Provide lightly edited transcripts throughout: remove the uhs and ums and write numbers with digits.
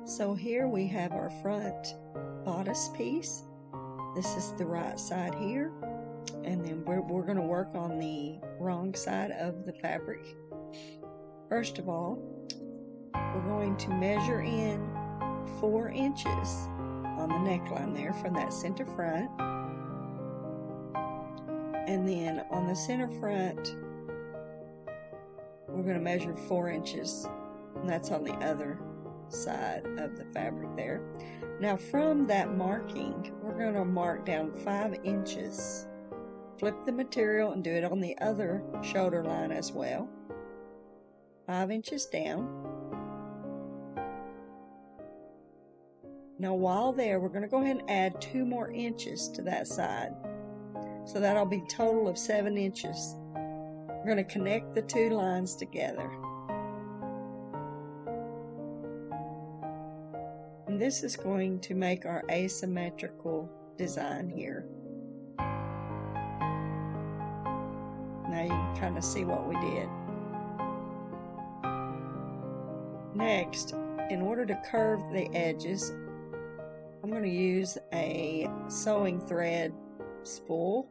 So here we have our front bodice piece. This is the right side here, and then we're going to work on the wrong side of the fabric. First of all, we're going to measure in 4 inches on the neckline there from that center front, and then on the center front we're going to measure 4 inches, and that's on the other side of the fabric there. Now from that marking, we're going to mark down 5 inches. Flip the material and do it on the other shoulder line as well. 5 inches down. Now while there, we're going to go ahead and add 2 more inches to that side. So that'll be a total of 7 inches. We're going to connect the 2 lines together. And this is going to make our asymmetrical design here. Now you can kind of see what we did. Next, in order to curve the edges, I'm going to use a sewing thread spool.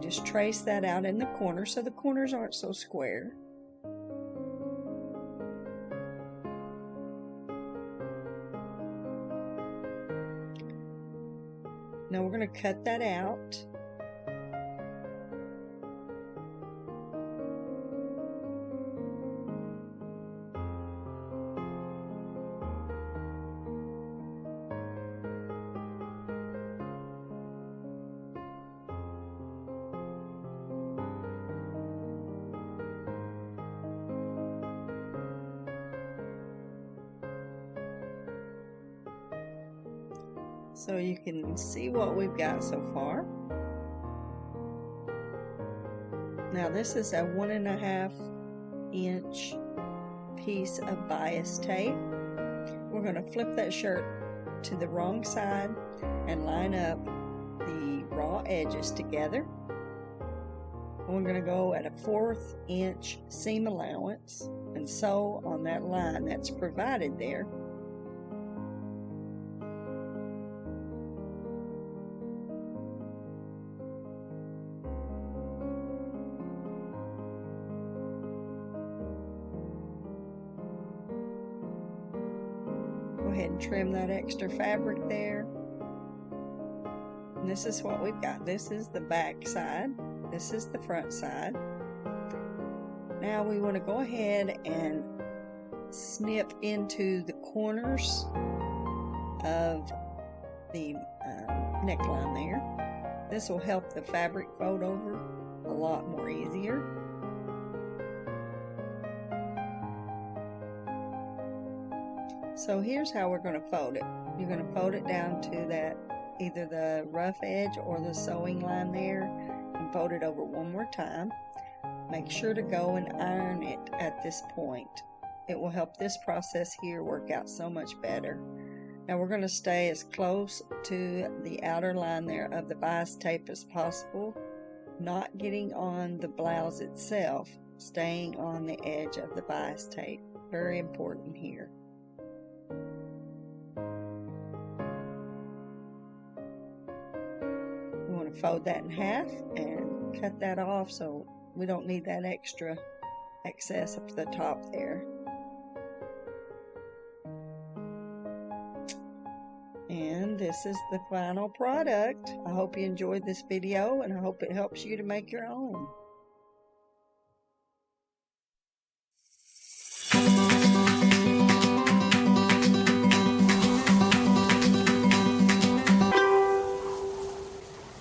Just trace that out in the corner so the corners aren't so square. Now we're going to cut that out. So you can see what we've got so far. Now this is a 1.5 inch piece of bias tape. We're going to flip that shirt to the wrong side and line up the raw edges together. We're going to go at a 1/4 inch seam allowance and sew on that line that's provided there. Go ahead and trim that extra fabric there. And this is what we've got. This is the back side. This is the front side. Now we want to go ahead and snip into the corners of the neckline there. This will help the fabric fold over a lot more easier. So here's how we're going to fold it. You're going to fold it down to that, either the rough edge or the sewing line there, and fold it over one more time. Make sure to go and iron it at this point. It will help this process here work out so much better. Now we're going to stay as close to the outer line there of the bias tape as possible, not getting on the blouse itself, staying on the edge of the bias tape. Very important here. We want to fold that in half and cut that off so we don't need that extra excess up to the top there. And this is the final product. I hope you enjoyed this video, and I hope it helps you to make your own.